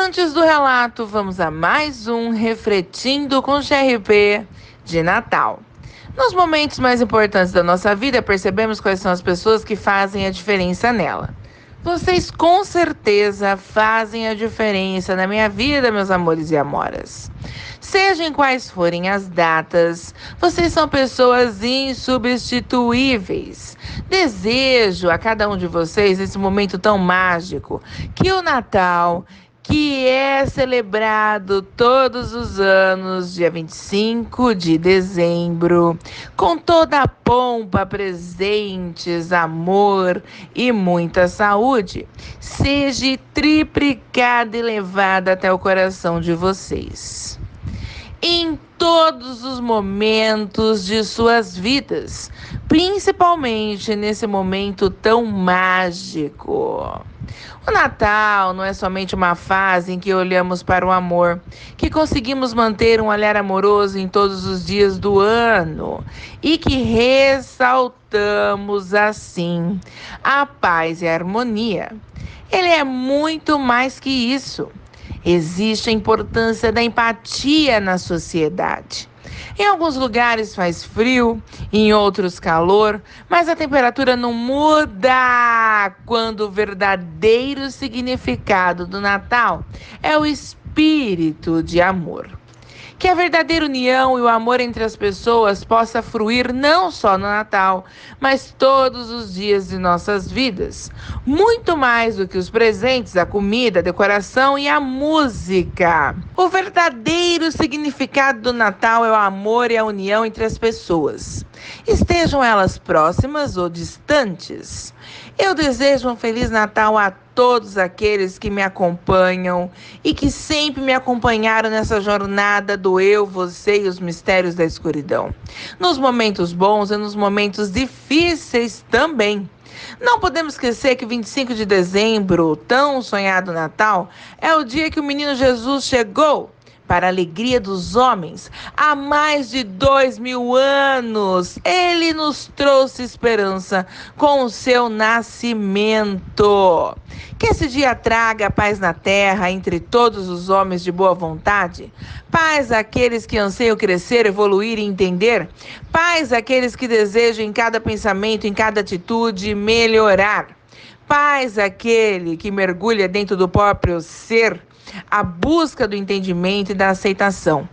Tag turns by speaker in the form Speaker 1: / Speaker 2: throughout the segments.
Speaker 1: Antes do relato, vamos a mais um Refletindo com GRP de Natal. Nos momentos mais importantes da nossa vida, percebemos quais são as pessoas que fazem a diferença nela. Vocês com certeza fazem a diferença na minha vida, meus amores e amoras. Seja em quais forem as datas, vocês são pessoas insubstituíveis. Desejo a cada um de vocês, nesse momento tão mágico, que o Natal, que é celebrado todos os anos, dia 25 de dezembro, com toda a pompa, presentes, amor e muita saúde, seja triplicada e levada até o coração de vocês. Em todos os momentos de suas vidas, principalmente nesse momento tão mágico. O Natal não é somente uma fase em que olhamos para o amor, que conseguimos manter um olhar amoroso em todos os dias do ano e que ressaltamos assim a paz e a harmonia. Ele é muito mais que isso. Existe a importância da empatia na sociedade. Em alguns lugares faz frio, em outros calor, mas a temperatura não muda quando o verdadeiro significado do Natal é o espírito de amor. Que a verdadeira união e o amor entre as pessoas possa fruir não só no Natal, mas todos os dias de nossas vidas. Muito mais do que os presentes, a comida, a decoração e a música. O verdadeiro significado do Natal é o amor e a união entre as pessoas. Estejam elas próximas ou distantes. Eu desejo um Feliz Natal a todos aqueles que me acompanham e que sempre me acompanharam nessa jornada do eu, você e os mistérios da escuridão. Nos momentos bons e nos momentos difíceis também. Não podemos esquecer que 25 de dezembro, tão sonhado Natal, é o dia que o menino Jesus chegou para a alegria dos homens. Há mais de 2000 anos, ele nos trouxe esperança com o seu nascimento. Que esse dia traga paz na terra entre todos os homens de boa vontade. Paz àqueles que anseiam crescer, evoluir e entender. Paz àqueles que desejam em cada pensamento, em cada atitude, melhorar. Paz àquele que mergulha dentro do próprio ser, a busca do entendimento e da aceitação.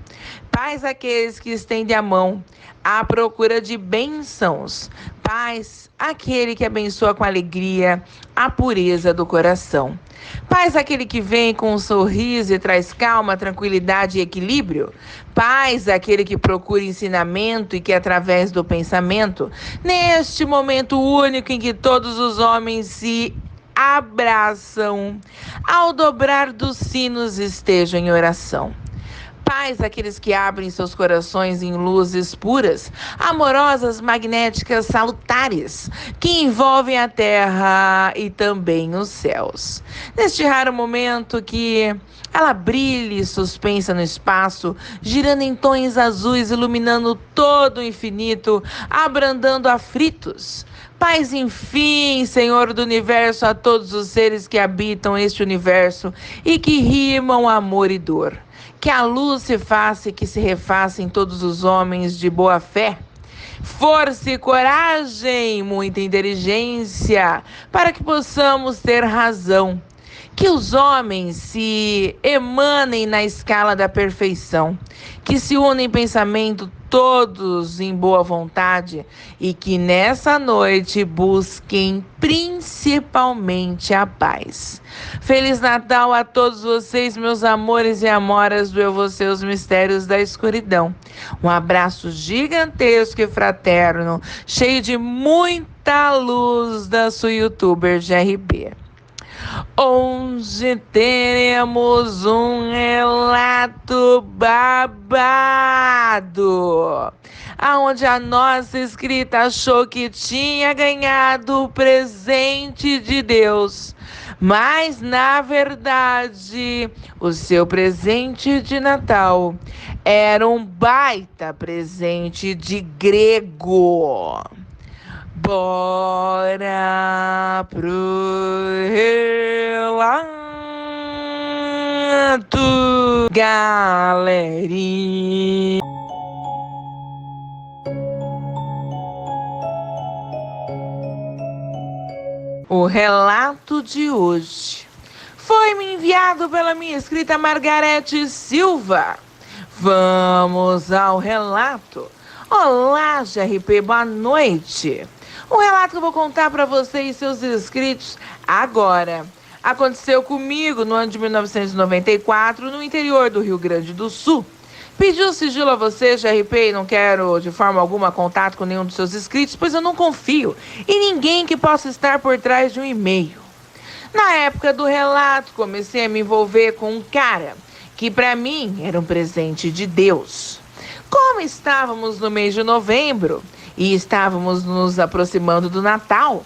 Speaker 1: Paz àqueles que estendem a mão à procura de bênçãos. Paz àquele que abençoa com alegria a pureza do coração. Paz àquele que vem com um sorriso e traz calma, tranquilidade e equilíbrio. Paz àquele que procura ensinamento e que, através do pensamento, neste momento único em que todos os homens se abraçam, ao dobrar dos sinos estejam em oração. Paz àqueles que abrem seus corações em luzes puras, amorosas, magnéticas, salutares, que envolvem a terra e também os céus. Neste raro momento que ela brilhe suspensa no espaço, girando em tons azuis, iluminando todo o infinito, abrandando aflitos. Paz, enfim, Senhor do Universo, a todos os seres que habitam este universo e que rimam amor e dor. Que a luz se faça e que se refaça em todos os homens de boa fé. Força e coragem, muita inteligência, para que possamos ter razão. Que os homens se emanem na escala da perfeição, que se unem em pensamento todos em boa vontade e que nessa noite busquem principalmente a paz. Feliz Natal a todos vocês, meus amores e amoras do Eu, Você, os Mistérios da Escuridão. Um abraço gigantesco e fraterno, cheio de muita luz da sua youtuber GRP. Hoje teremos um relato babado, aonde a nossa inscrita achou que tinha ganhado o presente de Deus, mas na verdade o seu presente de Natal era um baita presente de grego. Bora pro relato. relato, galerinha. O relato de hoje foi-me enviado pela minha escrita Margarete Silva. Vamos ao relato. Olá, GRP, boa noite. O relato que eu vou contar para você e seus inscritos agora aconteceu comigo no ano de 1994, no interior do Rio Grande do Sul. Pediu sigilo a você, GRP, e não quero de forma alguma contato com nenhum dos seus inscritos, pois eu não confio em ninguém que possa estar por trás de um e-mail. Na época do relato, comecei a me envolver com um cara que para mim era um presente de Deus. Como estávamos no mês de novembro e estávamos nos aproximando do Natal,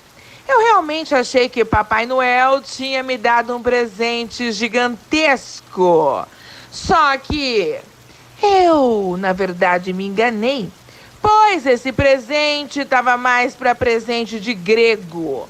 Speaker 1: eu realmente achei que Papai Noel tinha me dado um presente gigantesco. Só que eu, na verdade, me enganei, pois esse presente estava mais para presente de grego.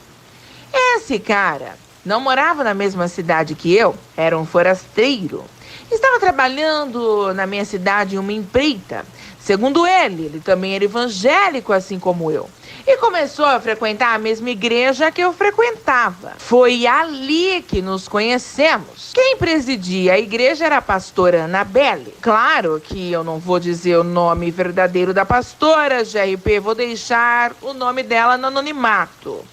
Speaker 1: Esse cara não morava na mesma cidade que eu, era um forasteiro. Estava trabalhando na minha cidade em uma empreita. Segundo ele também era evangélico, assim como eu. E começou a frequentar a mesma igreja que eu frequentava. Foi ali que nos conhecemos. Quem presidia a igreja era a pastora Annabelle. Claro que eu não vou dizer o nome verdadeiro da pastora, GRP, vou deixar o nome dela no anonimato.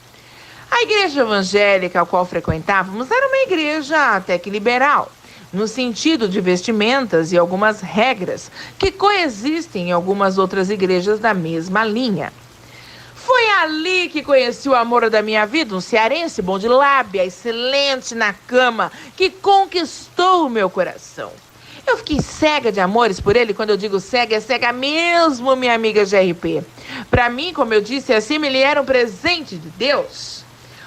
Speaker 1: A igreja evangélica a qual frequentávamos era uma igreja até que liberal, no sentido de vestimentas e algumas regras que coexistem em algumas outras igrejas da mesma linha. Foi ali que conheci o amor da minha vida, um cearense bom de lábia, excelente na cama, que conquistou o meu coração. Eu fiquei cega de amores por ele. Quando eu digo cega, é cega mesmo, minha amiga GRP. Para mim, como eu disse acima, ele era um presente de Deus.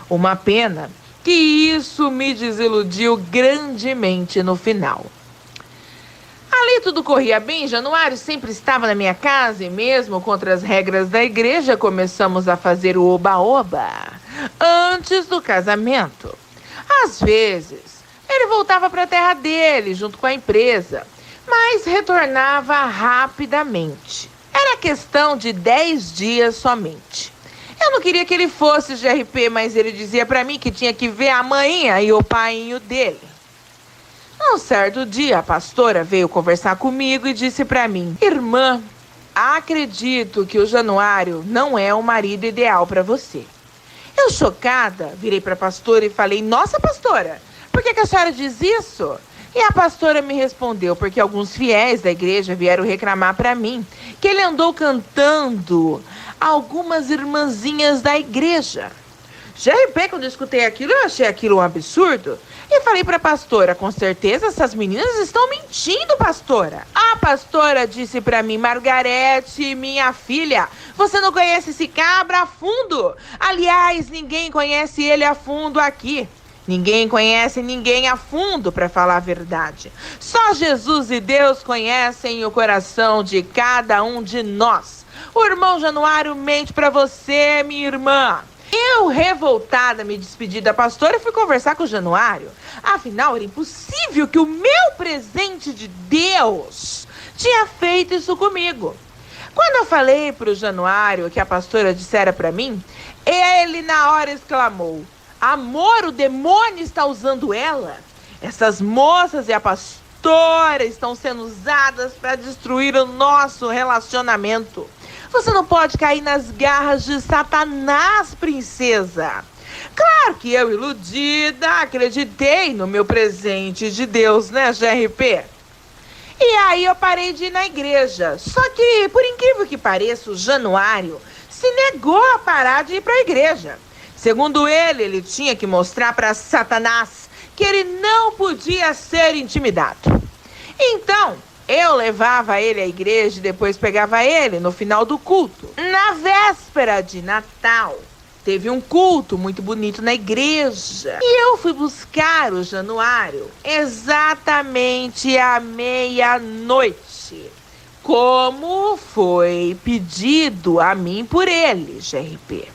Speaker 1: Uma pena que isso me desiludiu grandemente no final. Ali tudo corria bem, Januário sempre estava na minha casa e mesmo contra as regras da igreja começamos a fazer o oba-oba antes do casamento. Às vezes, ele voltava para a terra dele junto com a empresa, mas retornava rapidamente. Era questão de 10 dias somente. Eu não queria que ele fosse GRP, mas ele dizia para mim que tinha que ver a mãinha e o painho dele. Um certo dia, a pastora veio conversar comigo e disse para mim: irmã, acredito que o Januário não é o marido ideal para você. Eu, chocada, virei para a pastora e falei: nossa, pastora, por que a senhora diz isso? E a pastora me respondeu: porque alguns fiéis da igreja vieram reclamar para mim que ele andou cantando algumas irmãzinhas da igreja. GRP, quando eu escutei aquilo, eu achei aquilo um absurdo. E falei para a pastora: com certeza essas meninas estão mentindo, pastora. A pastora disse para mim: Margarete, minha filha, você não conhece esse cabra a fundo. Aliás, ninguém conhece ele a fundo aqui. Ninguém conhece ninguém a fundo, para falar a verdade. Só Jesus e Deus conhecem o coração de cada um de nós. O irmão Januário mente para você, minha irmã. Eu, revoltada, me despedi da pastora e fui conversar com o Januário. Afinal, era impossível que o meu presente de Deus tinha feito isso comigo. Quando eu falei para o Januário o que a pastora dissera para mim, ele na hora exclamou: amor, o demônio está usando ela? Essas moças e a pastora estão sendo usadas para destruir o nosso relacionamento. Você não pode cair nas garras de Satanás, princesa. Claro que eu, iludida, acreditei no meu presente de Deus, né, GRP? E aí eu parei de ir na igreja. Só que, por incrível que pareça, o Januário se negou a parar de ir para a igreja. Segundo ele tinha que mostrar para Satanás que ele não podia ser intimidado. Então, eu levava ele à igreja e depois pegava ele no final do culto. Na véspera de Natal, teve um culto muito bonito na igreja. E eu fui buscar o Januário exatamente à meia-noite, como foi pedido a mim por ele, GRP.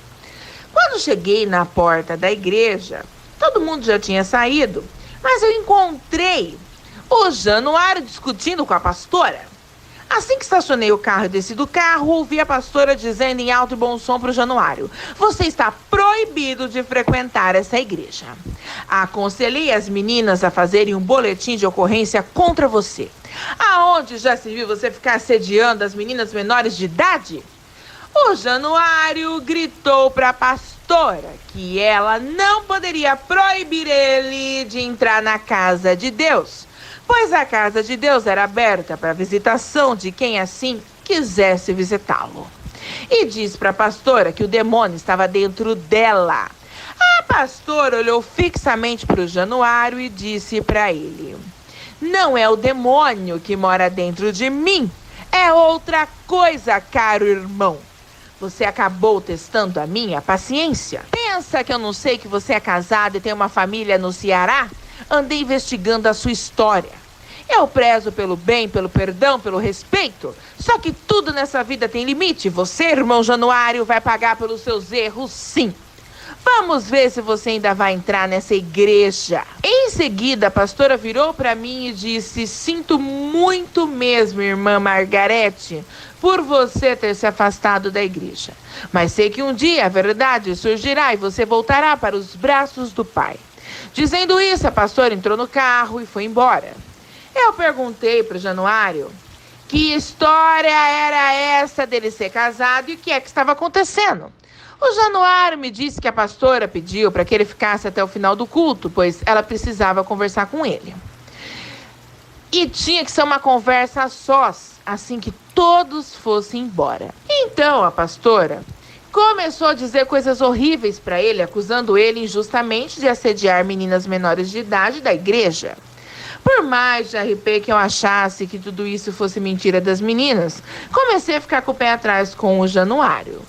Speaker 1: Quando cheguei na porta da igreja, todo mundo já tinha saído, mas eu encontrei O Januário discutindo com a pastora. Assim que estacionei o carro e desci do carro, ouvi a pastora dizendo em alto e bom som para o Januário: você está proibido de frequentar essa igreja. Aconselhei as meninas a fazerem um boletim de ocorrência contra você. Aonde já se viu você ficar assediando as meninas menores de idade? O Januário gritou para a pastora que ela não poderia proibir ele de entrar na casa de Deus, pois a casa de Deus era aberta para a visitação de quem assim quisesse visitá-lo. E disse para a pastora que o demônio estava dentro dela. A pastora olhou fixamente para o Januário e disse para ele: não é o demônio que mora dentro de mim, é outra coisa, caro irmão. Você acabou testando a minha paciência? Pensa que eu não sei que você é casado e tem uma família no Ceará? Andei investigando a sua história. Eu prezo pelo bem, pelo perdão, pelo respeito. Só que tudo nessa vida tem limite. Você, irmão Januário, vai pagar pelos seus erros, sim. Vamos ver se você ainda vai entrar nessa igreja. Em seguida, a pastora virou para mim e disse: sinto muito mesmo, irmã Margarete, por você ter se afastado da igreja. Mas sei que um dia a verdade surgirá e você voltará para os braços do Pai. Dizendo isso, a pastora entrou no carro e foi embora. Eu perguntei para o Januário que história era essa dele ser casado e o que é que estava acontecendo. O Januário me disse que a pastora pediu para que ele ficasse até o final do culto, pois ela precisava conversar com ele. E tinha que ser uma conversa a sós, assim que todos fossem embora. Então a pastora começou a dizer coisas horríveis para ele, acusando ele injustamente de assediar meninas menores de idade da igreja. Por mais de RP que eu achasse que tudo isso fosse mentira das meninas, comecei a ficar com o pé atrás com o Januário.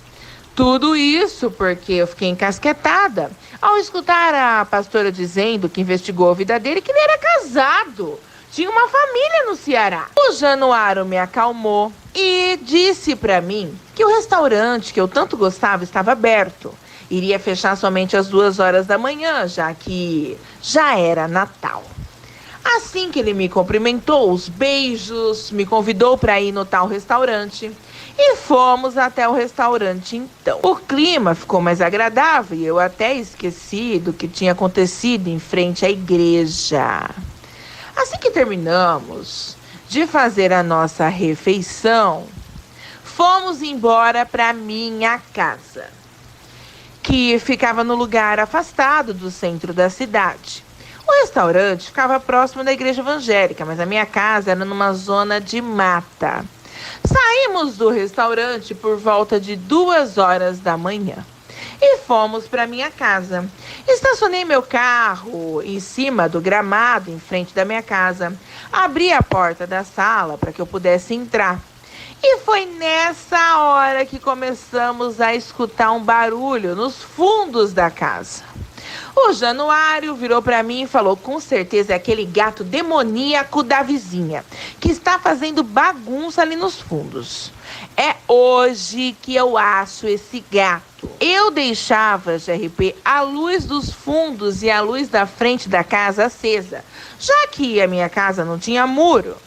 Speaker 1: Tudo isso porque eu fiquei encasquetada ao escutar a pastora dizendo que investigou a vida dele, que ele era casado, tinha uma família no Ceará. O Januário me acalmou e disse para mim que o restaurante que eu tanto gostava estava aberto. Iria fechar somente às 2h da manhã, já que já era Natal. Assim que ele me cumprimentou, os beijos, me convidou para ir no tal restaurante. E fomos até o restaurante então. O clima ficou mais agradável e eu até esqueci do que tinha acontecido em frente à igreja. Assim que terminamos de fazer a nossa refeição, fomos embora para minha casa, que ficava no lugar afastado do centro da cidade. O restaurante ficava próximo da igreja evangélica, mas a minha casa era numa zona de mata. Saímos do restaurante por volta de 2h da manhã e fomos para minha casa. Estacionei meu carro em cima do gramado em frente da minha casa. Abri a porta da sala para que eu pudesse entrar. E foi nessa hora que começamos a escutar um barulho nos fundos da casa. O Januário virou para mim e falou: com certeza é aquele gato demoníaco da vizinha, que está fazendo bagunça ali nos fundos. É hoje que eu acho esse gato. Eu deixava, GRP, a luz dos fundos e a luz da frente da casa acesa, já que a minha casa não tinha muro.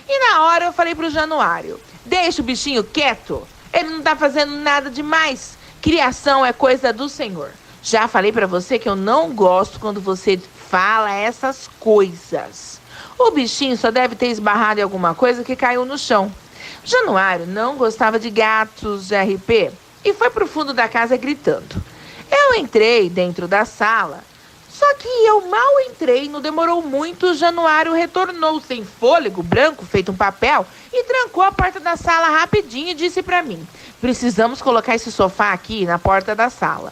Speaker 1: E na hora eu falei pro Januário: deixa o bichinho quieto, ele não tá fazendo nada demais. Criação é coisa do Senhor. Já falei pra você que eu não gosto quando você fala essas coisas. O bichinho só deve ter esbarrado em alguma coisa que caiu no chão. Januário não gostava de gatos, GRP, e foi pro fundo da casa gritando. Eu entrei dentro da sala, só que eu mal entrei, não demorou muito, o Januário retornou sem fôlego, branco, feito um papel, e trancou a porta da sala rapidinho e disse pra mim: precisamos colocar esse sofá aqui na porta da sala.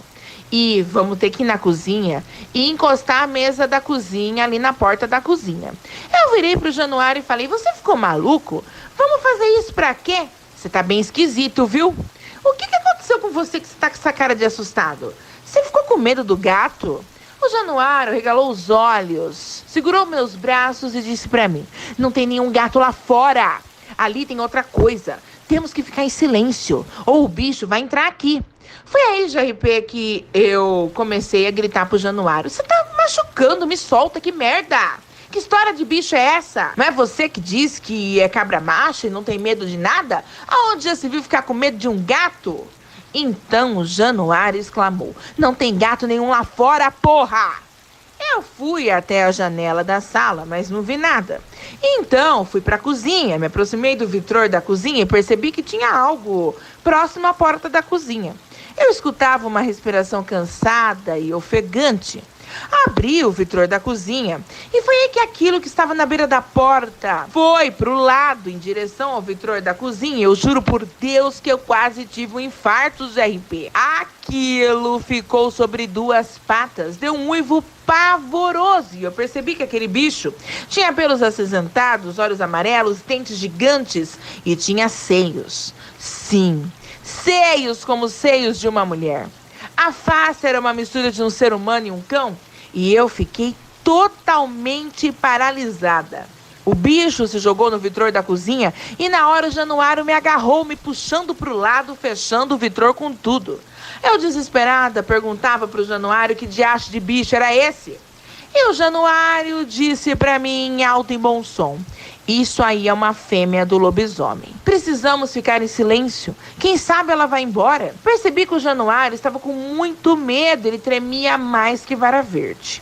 Speaker 1: E vamos ter que ir na cozinha e encostar a mesa da cozinha ali na porta da cozinha. Eu virei pro Januário e falei: você ficou maluco? Vamos fazer isso pra quê? Você tá bem esquisito, viu? O que aconteceu com você que você tá com essa cara de assustado? Você ficou com medo do gato? O Januário regalou os olhos, segurou meus braços e disse pra mim: não tem nenhum gato lá fora. Ali tem outra coisa. Temos que ficar em silêncio ou o bicho vai entrar aqui. Foi aí, GRP, que eu comecei a gritar pro Januário: você tá machucando, me solta, que merda! Que história de bicho é essa? Não é você que diz que é cabra macho e não tem medo de nada? Aonde já se viu ficar com medo de um gato? Então o Januário exclamou: não tem gato nenhum lá fora, porra! Eu fui até a janela da sala, mas não vi nada. Então fui para a cozinha, me aproximei do vitrô da cozinha e percebi que tinha algo próximo à porta da cozinha. Eu escutava uma respiração cansada e ofegante. Abri o vitrô da cozinha e foi aí que aquilo que estava na beira da porta foi para o lado, em direção ao vitrô da cozinha. Eu juro por Deus que eu quase tive um infarto, GRP. Aquilo ficou sobre duas patas, deu um uivo pavoroso e eu percebi que aquele bicho tinha pelos acinzentados, olhos amarelos, dentes gigantes e tinha seios. Sim, seios como os seios de uma mulher. A face era uma mistura de um ser humano e um cão e eu fiquei totalmente paralisada. O bicho se jogou no vitrô da cozinha e na hora o Januário me agarrou, me puxando para o lado, fechando o vitrô com tudo. Eu, desesperada, perguntava para o Januário que diacho de bicho era esse. E o Januário disse para mim em alto e bom som: isso aí é uma fêmea do lobisomem. Precisamos ficar em silêncio. Quem sabe ela vai embora. Percebi que o Januário estava com muito medo. Ele tremia mais que vara verde.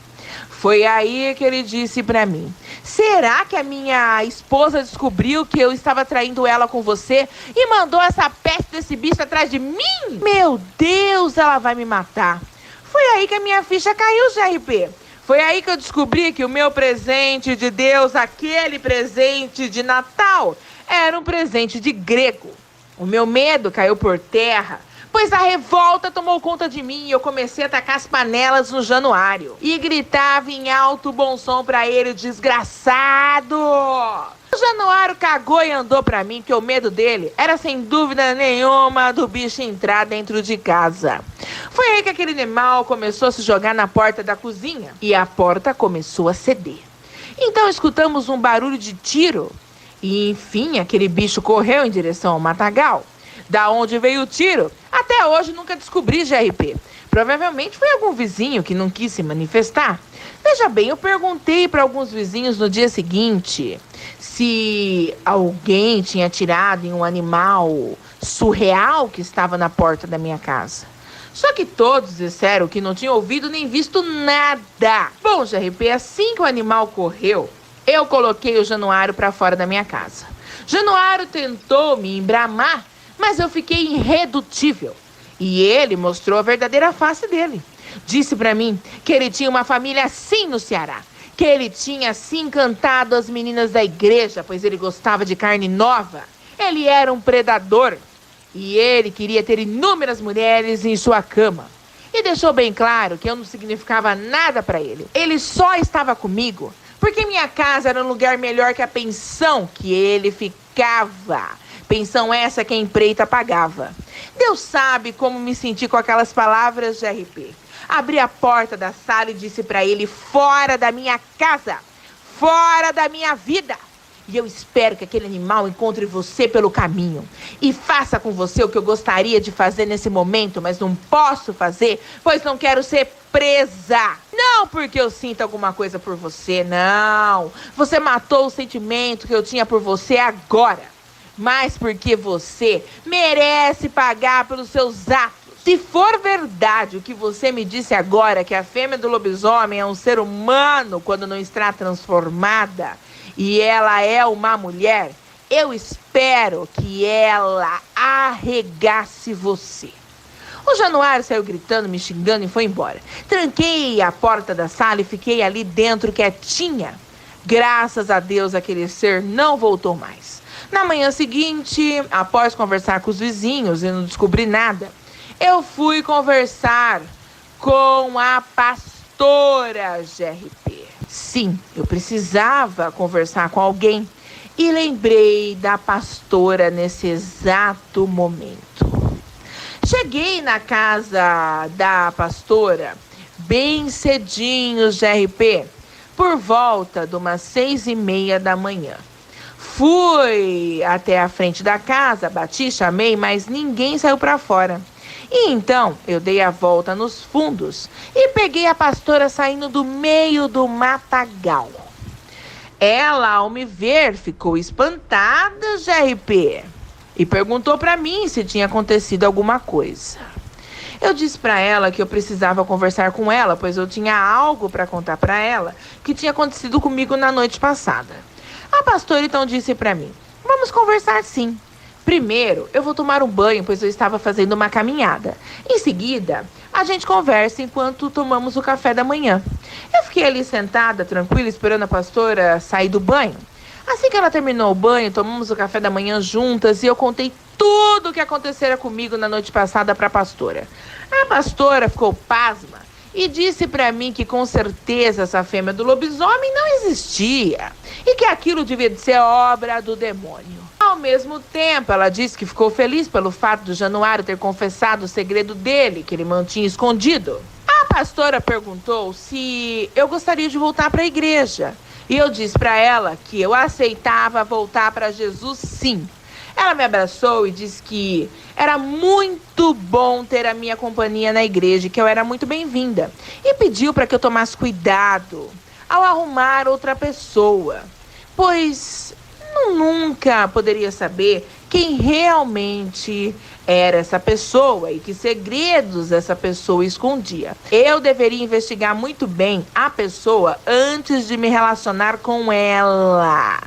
Speaker 1: Foi aí que ele disse para mim: será que a minha esposa descobriu que eu estava traindo ela com você e mandou essa peste desse bicho atrás de mim? Meu Deus, ela vai me matar. Foi aí que a minha ficha caiu, GRP. Foi aí que eu descobri que o meu presente de Deus, aquele presente de Natal, era um presente de grego. O meu medo caiu por terra, pois a revolta tomou conta de mim e eu comecei a tacar as panelas no Januário. E gritava em alto bom som pra ele: desgraçado! O Januário cagou e andou pra mim que o medo dele era sem dúvida nenhuma do bicho entrar dentro de casa. Foi aí que aquele animal começou a se jogar na porta da cozinha e a porta começou a ceder. Então escutamos um barulho de tiro e enfim aquele bicho correu em direção ao matagal. Da onde veio o tiro? Até hoje nunca descobri, GRP. Provavelmente foi algum vizinho que não quis se manifestar. Veja bem, eu perguntei para alguns vizinhos no dia seguinte se alguém tinha atirado em um animal surreal que estava na porta da minha casa. Só que todos disseram que não tinham ouvido nem visto nada. Bom, GRP, assim que o animal correu, eu coloquei o Januário para fora da minha casa. Januário tentou me embramar, mas eu fiquei irredutível. E ele mostrou a verdadeira face dele. Disse para mim que ele tinha uma família assim no Ceará. Que ele tinha se encantado as meninas da igreja, pois ele gostava de carne nova. Ele era um predador. E ele queria ter inúmeras mulheres em sua cama. E deixou bem claro que eu não significava nada para ele. Ele só estava comigo porque minha casa era um lugar melhor que a pensão que ele ficava. Pensão essa que a empreita pagava. Deus sabe como me senti com aquelas palavras, GRP. Abri a porta da sala e disse para ele: fora da minha casa, fora da minha vida. E eu espero que aquele animal encontre você pelo caminho e faça com você o que eu gostaria de fazer nesse momento, mas não posso fazer, pois não quero ser presa. Não porque eu sinto alguma coisa por você, não. Você matou o sentimento que eu tinha por você agora, mas porque você merece pagar pelos seus atos. Se for verdade o que você me disse agora, que a fêmea do lobisomem é um ser humano quando não está transformada, e ela é uma mulher, eu espero que ela arregace você. O Januário saiu gritando, me xingando e foi embora. Tranquei a porta da sala e fiquei ali dentro quietinha. Graças a Deus aquele ser não voltou mais. Na manhã seguinte, após conversar com os vizinhos e não descobrir nada, eu fui conversar com a pastora, GRP. Sim, eu precisava conversar com alguém e lembrei da pastora nesse exato momento. Cheguei na casa da pastora bem cedinho, GRP, por volta de umas 6:30 da manhã. Fui até a frente da casa, bati, chamei, mas ninguém saiu para fora. E então eu dei a volta nos fundos e peguei a pastora saindo do meio do matagal. Ela, ao me ver, ficou espantada, GRP, e perguntou para mim se tinha acontecido alguma coisa. Eu disse para ela que eu precisava conversar com ela, pois eu tinha algo para contar para ela que tinha acontecido comigo na noite passada. A pastora então disse para mim: vamos conversar sim. Primeiro, eu vou tomar um banho, pois eu estava fazendo uma caminhada. Em seguida, a gente conversa enquanto tomamos o café da manhã. Eu fiquei ali sentada, tranquila, esperando a pastora sair do banho. Assim que ela terminou o banho, tomamos o café da manhã juntas e eu contei tudo o que acontecera comigo na noite passada para a pastora. A pastora ficou pasma e disse para mim que com certeza essa fêmea do lobisomem não existia e que aquilo devia de ser obra do demônio. Ao mesmo tempo, ela disse que ficou feliz pelo fato do Januário ter confessado o segredo dele, que ele mantinha escondido. A pastora perguntou se eu gostaria de voltar para a igreja. E eu disse para ela que eu aceitava voltar para Jesus sim. Ela me abraçou e disse que era muito bom ter a minha companhia na igreja, que eu era muito bem-vinda. E pediu para que eu tomasse cuidado ao arrumar outra pessoa, pois nunca poderia saber quem realmente era essa pessoa e que segredos essa pessoa escondia. Eu deveria investigar muito bem a pessoa antes de me relacionar com ela.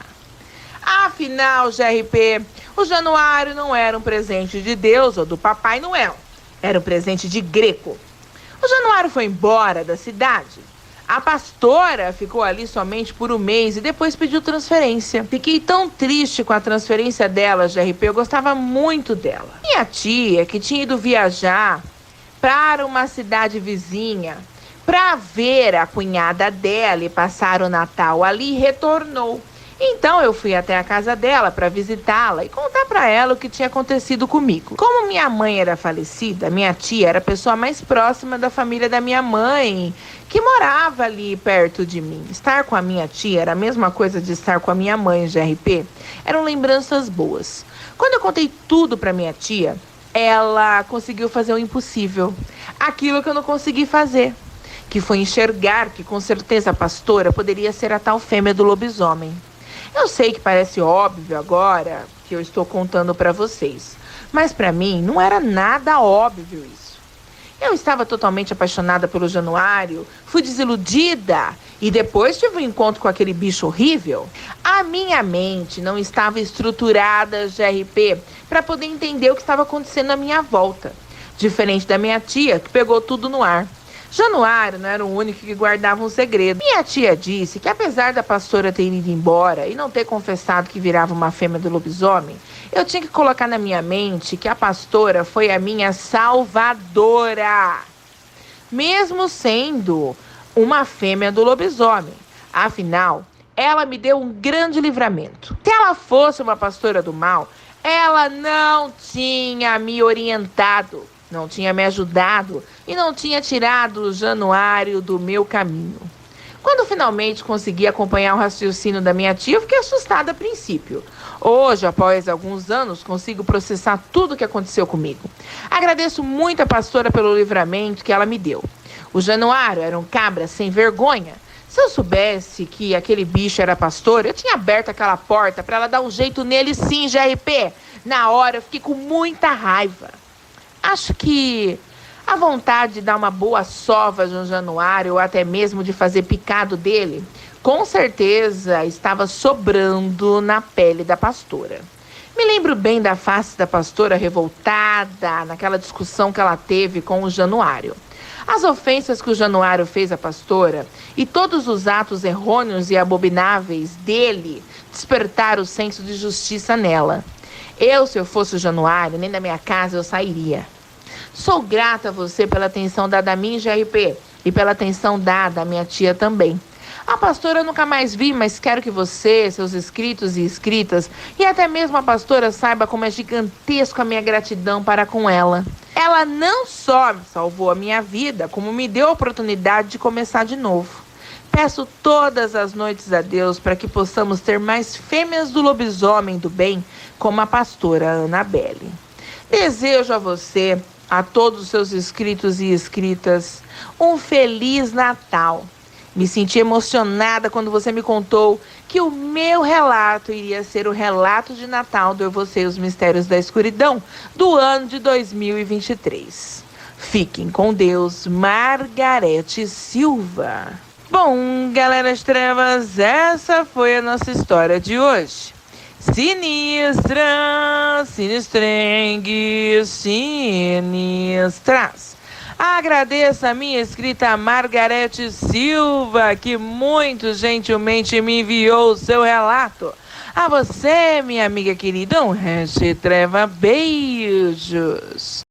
Speaker 1: Afinal, GRP, o Januário não era um presente de Deus ou do Papai Noel. Era um presente de Greco. O Januário foi embora da cidade. A pastora ficou ali somente por um mês e depois pediu transferência. Fiquei tão triste com a transferência dela, GRP, eu gostava muito dela. Minha tia, que tinha ido viajar para uma cidade vizinha para ver a cunhada dela e passar o Natal ali, retornou. Então eu fui até a casa dela para visitá-la e contar para ela o que tinha acontecido comigo. Como minha mãe era falecida, minha tia era a pessoa mais próxima da família da minha mãe, que morava ali perto de mim. Estar com a minha tia era a mesma coisa de estar com a minha mãe, GRP. Eram lembranças boas. Quando eu contei tudo para minha tia, ela conseguiu fazer o impossível. Aquilo que eu não consegui fazer, que foi enxergar que com certeza a pastora poderia ser a tal fêmea do lobisomem. Eu sei que parece óbvio agora que eu estou contando para vocês, mas para mim não era nada óbvio isso. Eu estava totalmente apaixonada pelo Januário, fui desiludida e depois tive um encontro com aquele bicho horrível. A minha mente não estava estruturada, GRP, para poder entender o que estava acontecendo à minha volta. Diferente da minha tia, que pegou tudo no ar. Januário não era o único que guardava um segredo. Minha tia disse que apesar da pastora ter ido embora e não ter confessado que virava uma fêmea do lobisomem, eu tinha que colocar na minha mente que a pastora foi a minha salvadora, mesmo sendo uma fêmea do lobisomem. Afinal, ela me deu um grande livramento. Se ela fosse uma pastora do mal, ela não tinha me orientado, não tinha me ajudado e não tinha tirado o Januário do meu caminho. Quando finalmente consegui acompanhar o raciocínio da minha tia, eu fiquei assustada a princípio. Hoje, após alguns anos, consigo processar tudo o que aconteceu comigo. Agradeço muito a pastora pelo livramento que ela me deu. O Januário era um cabra sem vergonha. Se eu soubesse que aquele bicho era pastor, eu tinha aberto aquela porta para ela dar um jeito nele sim, GRP. Na hora, eu fiquei com muita raiva. Acho que a vontade de dar uma boa sova no Januário, ou até mesmo de fazer picado dele, com certeza estava sobrando na pele da pastora. Me lembro bem da face da pastora revoltada naquela discussão que ela teve com o Januário. As ofensas que o Januário fez à pastora e todos os atos errôneos e abomináveis dele despertaram o senso de justiça nela. Se eu fosse o Januário, nem da minha casa eu sairia. Sou grata a você pela atenção dada a mim, GRP, e pela atenção dada à minha tia também. A pastora eu nunca mais vi, mas quero que você, seus inscritos e inscritas, e até mesmo a pastora saiba como é gigantesco a minha gratidão para com ela. Ela não só salvou a minha vida, como me deu a oportunidade de começar de novo. Peço todas as noites a Deus para que possamos ter mais fêmeas do lobisomem do bem, como a pastora Annabelle. Desejo a você, a todos os seus inscritos e inscritas, um Feliz Natal. Me senti emocionada quando você me contou que o meu relato iria ser o relato de Natal do Eu, Você e os Mistérios da Escuridão do ano de 2023. Fiquem com Deus, Margarete Silva. Bom, galera das trevas, essa foi a nossa história de hoje. Sinistra, sinistrengue, sinistras. Agradeço a minha escrita Margarete Silva, que muito gentilmente me enviou o seu relato. A você, minha amiga querida, um resto de treva, beijos.